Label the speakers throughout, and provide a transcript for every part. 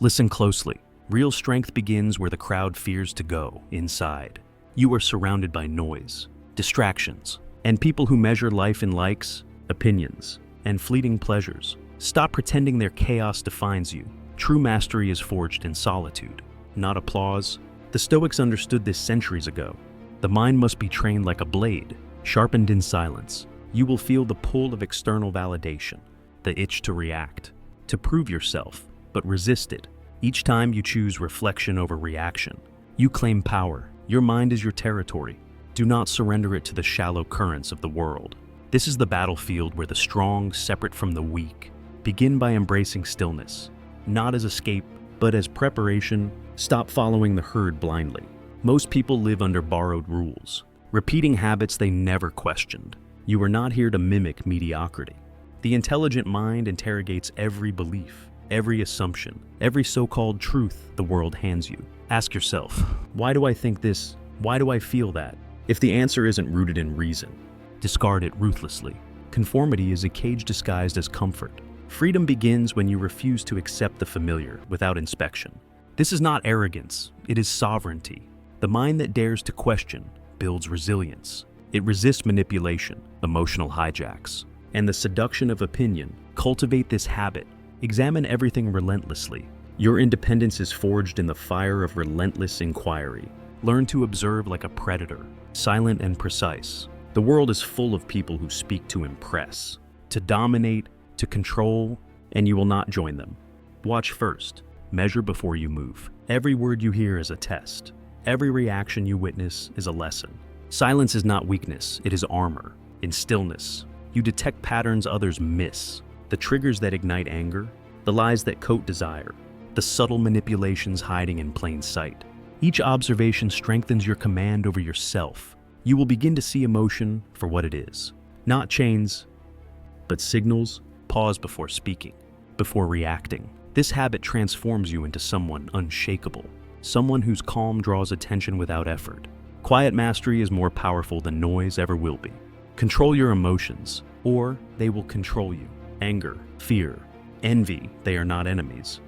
Speaker 1: Listen closely. Real strength begins where the crowd fears to go, inside. You are surrounded by noise, distractions, and people who measure life in likes, opinions, and fleeting pleasures. Stop pretending their chaos defines you. True mastery is forged in solitude, not applause. The Stoics understood this centuries ago. The mind must be trained like a blade, sharpened in silence. You will feel the pull of external validation, the itch to react, to prove yourself, but resist it. Each time you choose reflection over reaction, you claim power. Your mind is your territory. Do not surrender it to the shallow currents of the world. This is the battlefield where the strong separate from the weak. Begin by embracing stillness, not as escape, but as preparation. Stop following the herd blindly. Most people live under borrowed rules, repeating habits they never questioned. You are not here to mimic mediocrity. The intelligent mind interrogates every belief, every assumption, every so-called truth the world hands you. Ask yourself, why do I think this? Why do I feel that? If the answer isn't rooted in reason, discard it ruthlessly. Conformity is a cage disguised as comfort. Freedom begins when you refuse to accept the familiar without inspection. This is not arrogance, it is sovereignty. The mind that dares to question builds resilience. It resists manipulation, emotional hijacks, and the seduction of opinion. Cultivate this habit. Examine everything relentlessly. Your independence is forged in the fire of relentless inquiry. Learn to observe like a predator, silent and precise. The world is full of people who speak to impress, to dominate, to control, and you will not join them. Watch first. Measure before you move. Every word you hear is a test. Every reaction you witness is a lesson. Silence is not weakness, it is armor. In stillness, you detect patterns others miss. The triggers that ignite anger, the lies that coat desire, the subtle manipulations hiding in plain sight. Each observation strengthens your command over yourself. You will begin to see emotion for what it is. Not chains, but signals. Pause before speaking, before reacting. This habit transforms you into someone unshakable, someone whose calm draws attention without effort. Quiet mastery is more powerful than noise ever will be. Control your emotions, or they will control you. Anger, fear, envy, they are not enemies,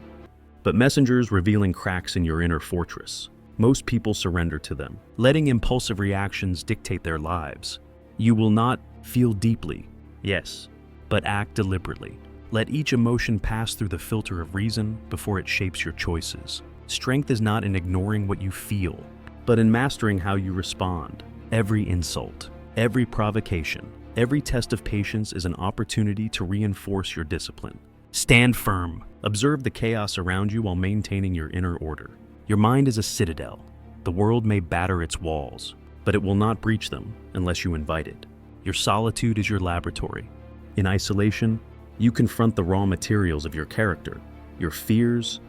Speaker 1: but messengers revealing cracks in your inner fortress. Most people surrender to them, letting impulsive reactions dictate their lives. You will not feel deeply, yes, but act deliberately. Let each emotion pass through the filter of reason before it shapes your choices. Strength is not in ignoring what you feel, but in mastering how you respond. Every insult, every provocation, every test of patience is an opportunity to reinforce your discipline. Stand firm. Observe the chaos around you while maintaining your inner order. Your mind is a citadel. The world may batter its walls, but it will not breach them unless you invite it. Your solitude is your laboratory. In isolation, you confront the raw materials of your character, your fears,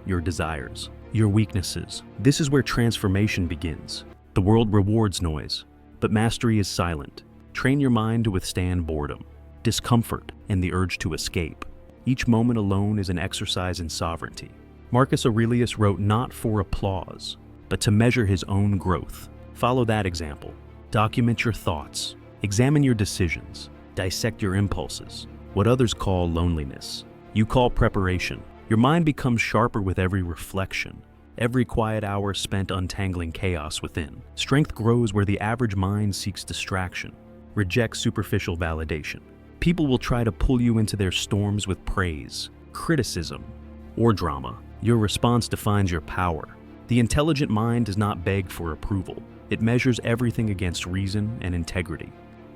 Speaker 1: your desires, your weaknesses. This is where transformation begins. The world rewards noise, but mastery is silent. Train your mind to withstand boredom, discomfort, and the urge to escape. Each moment alone is an exercise in sovereignty. Marcus Aurelius wrote not for applause, but to measure his own growth. Follow that example. Document your thoughts. Examine your decisions. Dissect your impulses. What others call loneliness, you call preparation. Your mind becomes sharper with every reflection, every quiet hour spent untangling chaos within. Strength grows where the average mind seeks distraction, rejects superficial validation. People will try to pull you into their storms with praise, criticism, or drama. Your response defines your power. The intelligent mind does not beg for approval. It measures everything against reason and integrity.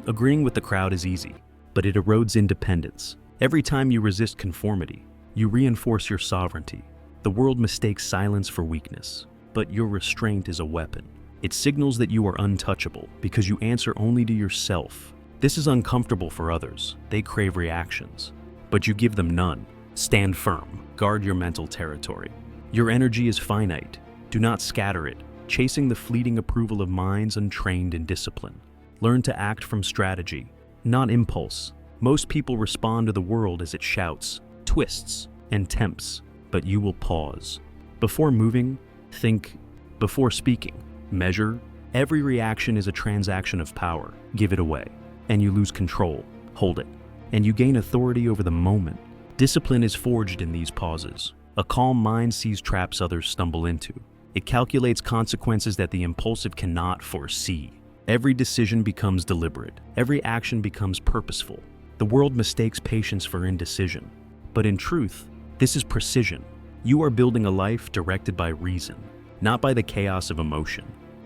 Speaker 1: Agreeing with the crowd is easy, but it erodes independence. Every time you resist conformity, you reinforce your sovereignty. The world mistakes silence for weakness, but your restraint is a weapon. It signals that you are untouchable because you answer only to yourself. This is uncomfortable for others. They crave reactions, but you give them none. Stand firm. Guard your mental territory. Your energy is finite. Do not scatter it, chasing the fleeting approval of minds untrained in discipline. Learn to act from strategy, not impulse. Most people respond to the world as it shouts, twists, and tempts, but you will pause. Before moving, think. Before speaking, measure. Every reaction is a transaction of power. Give it away, and you lose control. Hold it, and you gain authority over the moment. Discipline is forged in these pauses. A calm mind sees traps others stumble into. It calculates consequences that the impulsive cannot foresee. Every decision becomes deliberate. Every action becomes purposeful. The world mistakes patience for indecision. But in truth, this is precision. You are building a life directed by reason, not by the chaos of emotion.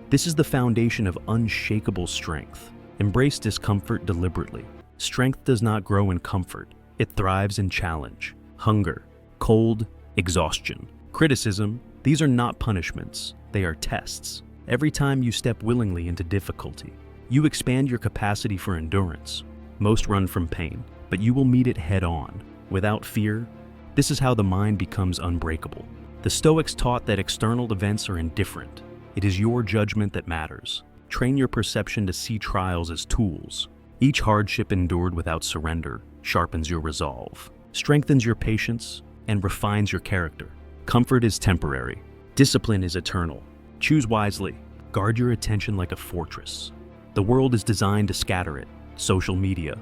Speaker 1: This is the foundation of unshakable strength. Embrace discomfort deliberately. Strength does not grow in comfort. It thrives in challenge, hunger, cold, exhaustion. Criticism, these are not punishments. They are tests. Every time you step willingly into difficulty, you expand your capacity for endurance. Most run from pain, but you will meet it head on, without fear. This is how the mind becomes unbreakable. The Stoics taught that external events are indifferent. It is your judgment that matters. Train your perception to see trials as tools. Each hardship endured without surrender sharpens your resolve, strengthens your patience, and refines your character. Comfort is temporary. Discipline is eternal. Choose wisely. Guard your attention like a fortress. The world is designed to scatter it. Social media,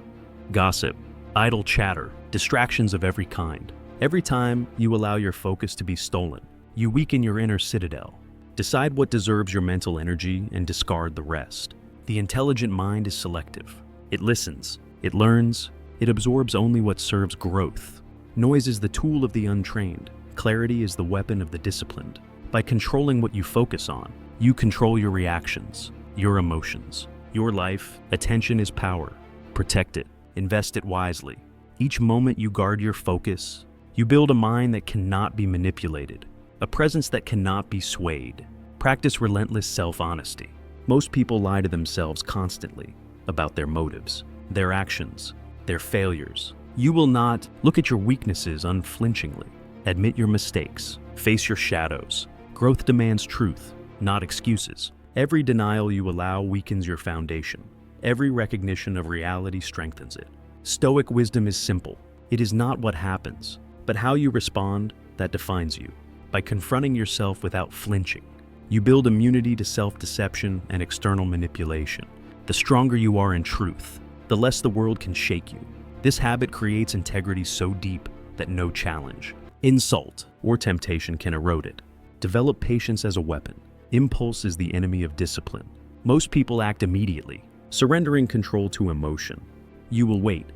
Speaker 1: gossip, idle chatter, distractions of every kind. Every time you allow your focus to be stolen, you weaken your inner citadel. Decide what deserves your mental energy and discard the rest. The intelligent mind is selective. It listens, it learns, it absorbs only what serves growth. Noise is the tool of the untrained. Clarity is the weapon of the disciplined. By controlling what you focus on, you control your reactions, your emotions, your life. Attention is power. Protect it. Invest it wisely. Each moment you guard your focus, you build a mind that cannot be manipulated, a presence that cannot be swayed. Practice relentless self-honesty. Most people lie to themselves constantly about their motives, their actions, their failures. You will not. Look at your weaknesses unflinchingly. Admit your mistakes. Face your shadows. Growth demands truth, not excuses. Every denial you allow weakens your foundation. Every recognition of reality strengthens it. Stoic wisdom is simple. It is not what happens, but how you respond that defines you. By confronting yourself without flinching, you build immunity to self-deception and external manipulation. The stronger you are in truth, the less the world can shake you. This habit creates integrity so deep that no challenge, insult, or temptation can erode it. Develop patience as a weapon. Impulse is the enemy of discipline. Most people act immediately, surrendering control to emotion. You will wait.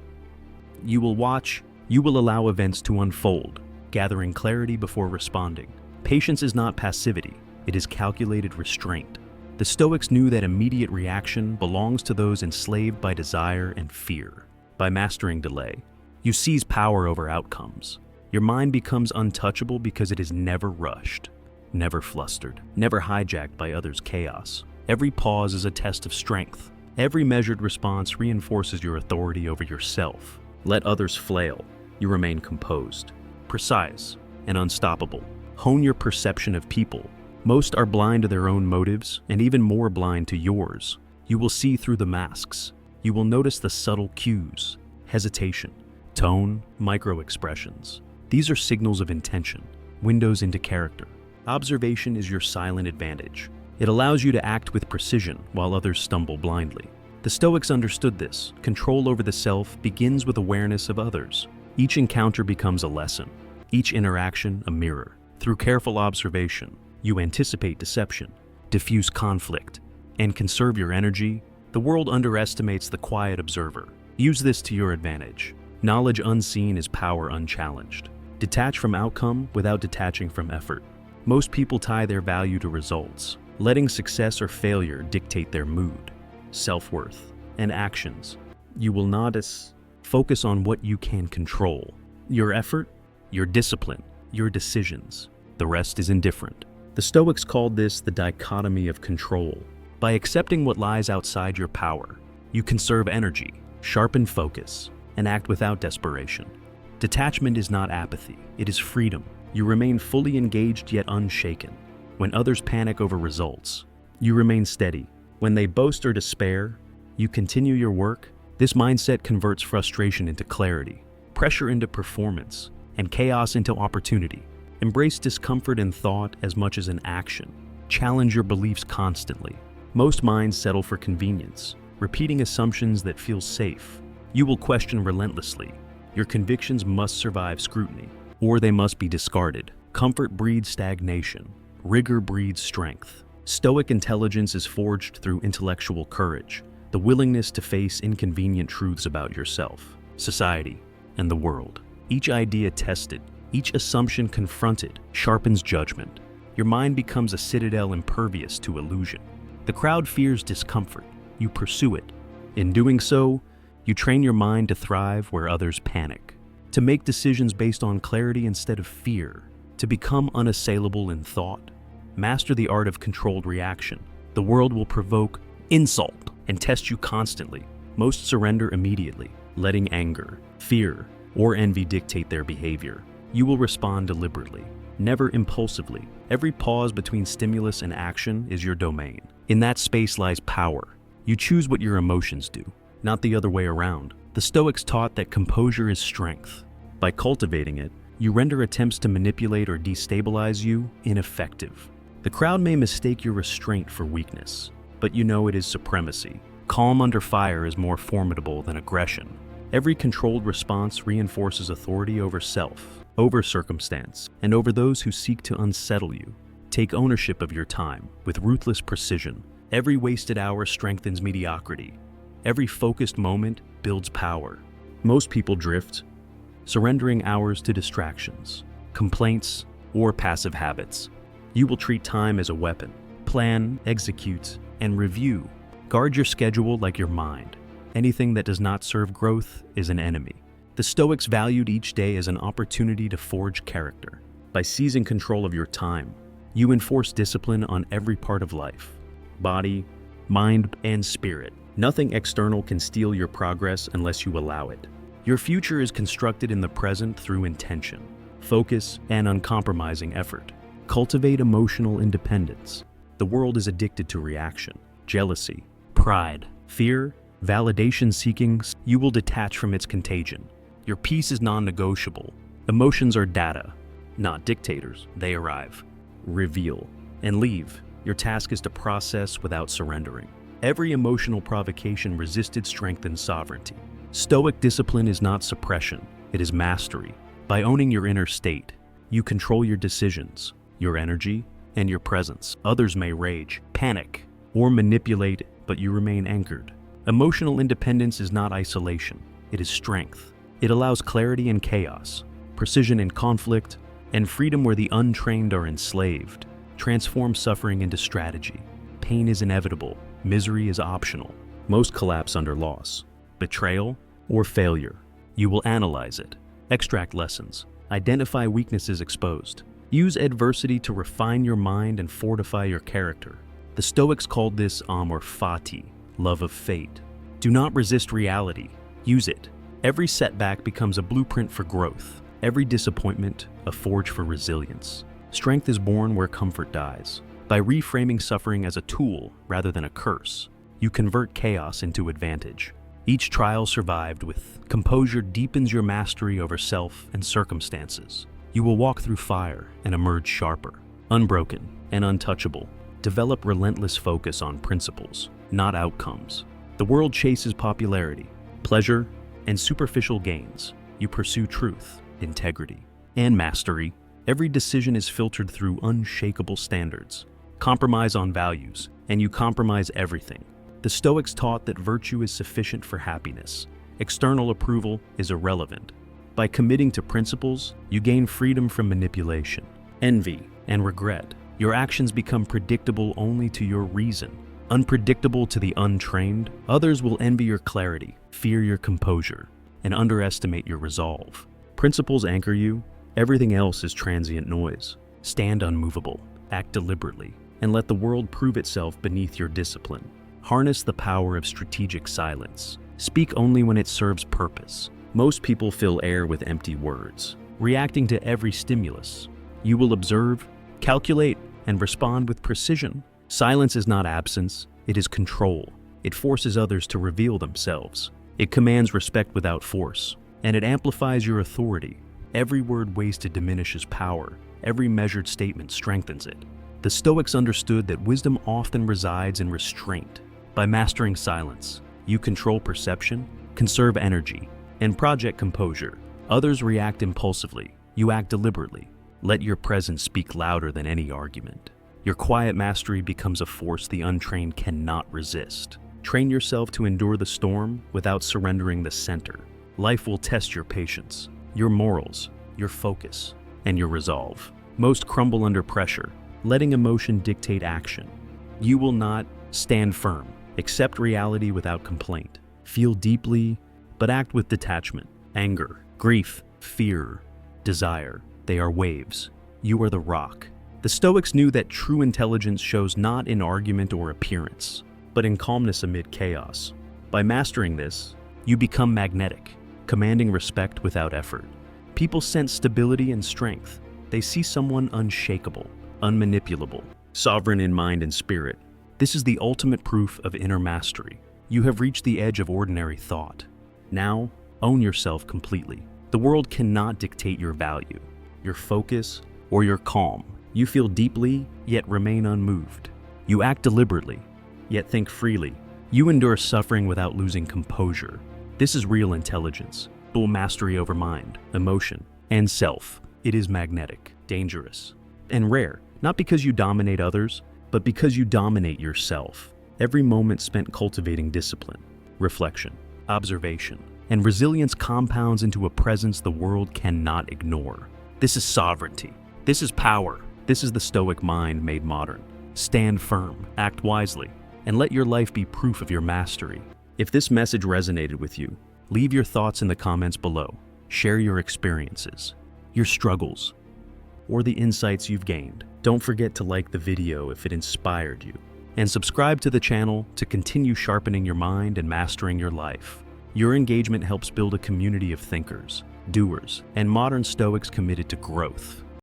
Speaker 1: You will watch. You will allow events to unfold, gathering clarity before responding. Patience is not passivity. It is calculated restraint. The Stoics knew that immediate reaction belongs to those enslaved by desire and fear. By mastering delay, you seize power over outcomes. Your mind becomes untouchable because it is never rushed, never flustered, never hijacked by others' chaos. Every pause is a test of strength. Every measured response reinforces your authority over yourself. Let others flail. You remain composed, precise, and unstoppable. Hone your perception of people. Most are blind to their own motives, and even more blind to yours. You will see through the masks. You will notice the subtle cues, hesitation, tone, micro-expressions. These are signals of intention, windows into character. Observation is your silent advantage. It allows you to act with precision while others stumble blindly. The Stoics understood this. Control over the self begins with awareness of others. Each encounter becomes a lesson, each interaction a mirror. Through careful observation, you anticipate deception, diffuse conflict, and conserve your energy. The world underestimates the quiet observer. Use this to your advantage. Knowledge unseen is power unchallenged. Detach from outcome without detaching from effort. Most people tie their value to results, letting success or failure dictate their mood, self-worth, and actions. You will not focus on what you can control. Your effort, your discipline, your decisions. The rest is indifferent. The Stoics called this the dichotomy of control. By accepting what lies outside your power, you conserve energy, sharpen focus, and act without desperation. Detachment is not apathy, it is freedom. You remain fully engaged yet unshaken. When others panic over results, you remain steady. When they boast or despair, you continue your work. This mindset converts frustration into clarity, pressure into performance, and chaos into opportunity. Embrace discomfort in thought as much as in action. Challenge your beliefs constantly. Most minds settle for convenience, repeating assumptions that feel safe. You will question relentlessly. Your convictions must survive scrutiny, or they must be discarded. Comfort breeds stagnation. Rigor breeds strength. Stoic intelligence is forged through intellectual courage, the willingness to face inconvenient truths about yourself, society, and the world. Each idea tested, each assumption confronted, sharpens judgment. Your mind becomes a citadel impervious to illusion. The crowd fears discomfort. You pursue it. In doing so, you train your mind to thrive where others panic, to make decisions based on clarity instead of fear, to become unassailable in thought. Master the art of controlled reaction. The world will provoke insult and test you constantly. Most surrender immediately, letting anger, fear, or envy dictate their behavior. You will respond deliberately, never impulsively. Every pause between stimulus and action is your domain. In that space lies power. You choose what your emotions do, not the other way around. The Stoics taught that composure is strength. By cultivating it, you render attempts to manipulate or destabilize you ineffective. The crowd may mistake your restraint for weakness, but you know it is supremacy. Calm under fire is more formidable than aggression. Every controlled response reinforces authority over self, over circumstance, and over those who seek to unsettle you. Take ownership of your time with ruthless precision. Every wasted hour strengthens mediocrity. Every focused moment builds power. Most people drift, surrendering hours to distractions, complaints, or passive habits. You will treat time as a weapon. Plan, execute, and review. Guard your schedule like your mind. Anything that does not serve growth is an enemy. The Stoics valued each day as an opportunity to forge character. By seizing control of your time, you enforce discipline on every part of life: body, mind, and spirit. Nothing external can steal your progress unless you allow it. Your future is constructed in the present through intention, focus, and uncompromising effort. Cultivate emotional independence. The world is addicted to reaction, jealousy, pride, fear, validation seeking. You will detach from its contagion. Your peace is non-negotiable. Emotions are data, not dictators. They arrive, reveal, and leave. Your task is to process without surrendering. Every emotional provocation resisted strengthens sovereignty. Stoic discipline is not suppression, it is mastery. By owning your inner state, you control your decisions, your energy, and your presence. Others may rage, panic, or manipulate, but you remain anchored. Emotional independence is not isolation, it is strength. It allows clarity in chaos, precision in conflict, and freedom where the untrained are enslaved. Transform suffering into strategy. Pain is inevitable, misery is optional. Most collapse under loss, betrayal, or failure. You will analyze it, extract lessons, identify weaknesses exposed. Use adversity to refine your mind and fortify your character. The Stoics called this amor fati, love of fate. Do not resist reality, use it. Every setback becomes a blueprint for growth. Every disappointment, a forge for resilience. Strength is born where comfort dies. By reframing suffering as a tool rather than a curse, you convert chaos into advantage. Each trial survived with composure deepens your mastery over self and circumstances. You will walk through fire and emerge sharper, unbroken, and untouchable. Develop relentless focus on principles, not outcomes. The world chases popularity, pleasure, and superficial gains. You pursue truth, integrity, and mastery. Every decision is filtered through unshakable standards. Compromise on values, and you compromise everything. The Stoics taught that virtue is sufficient for happiness. External approval is irrelevant. By committing to principles, you gain freedom from manipulation, envy, and regret. Your actions become predictable only to your reason. Unpredictable to the untrained, others will envy your clarity, fear your composure, and underestimate your resolve. Principles anchor you, everything else is transient noise. Stand unmovable, act deliberately, and let the world prove itself beneath your discipline. Harness the power of strategic silence. Speak only when it serves purpose. Most people fill air with empty words, reacting to every stimulus. You will observe, calculate, and respond with precision. Silence is not absence, it is control. It forces others to reveal themselves. It commands respect without force, and it amplifies your authority. Every word wasted diminishes power. Every measured statement strengthens it. The Stoics understood that wisdom often resides in restraint. By mastering silence, you control perception, conserve energy, and project composure. Others react impulsively. You act deliberately. Let your presence speak louder than any argument. Your quiet mastery becomes a force the untrained cannot resist. Train yourself to endure the storm without surrendering the center. Life will test your patience, your morals, your focus, and your resolve. Most crumble under pressure, letting emotion dictate action. You will not stand firm, accept reality without complaint, feel deeply, but act with detachment. Anger, grief, fear, desire, they are waves. You are the rock. The Stoics knew that true intelligence shows not in argument or appearance, but in calmness amid chaos. By mastering this, you become magnetic, commanding respect without effort. People sense stability and strength. They see someone unshakable, unmanipulable, sovereign in mind and spirit. This is the ultimate proof of inner mastery. You have reached the edge of ordinary thought. Now, own yourself completely. The world cannot dictate your value, your focus, or your calm. You feel deeply, yet remain unmoved. You act deliberately, yet think freely. You endure suffering without losing composure. This is real intelligence, full mastery over mind, emotion, and self. It is magnetic, dangerous, and rare, not because you dominate others, but because you dominate yourself. Every moment spent cultivating discipline, reflection, observation, and resilience compounds into a presence the world cannot ignore. This is sovereignty. This is power. This is the Stoic mind made modern. Stand firm, act wisely, and let your life be proof of your mastery. If this message resonated with you, leave your thoughts in the comments below. Share your experiences, your struggles, or the insights you've gained. Don't forget to like the video if it inspired you, and subscribe to the channel to continue sharpening your mind and mastering your life. Your engagement helps build a community of thinkers, doers, and modern Stoics committed to growth.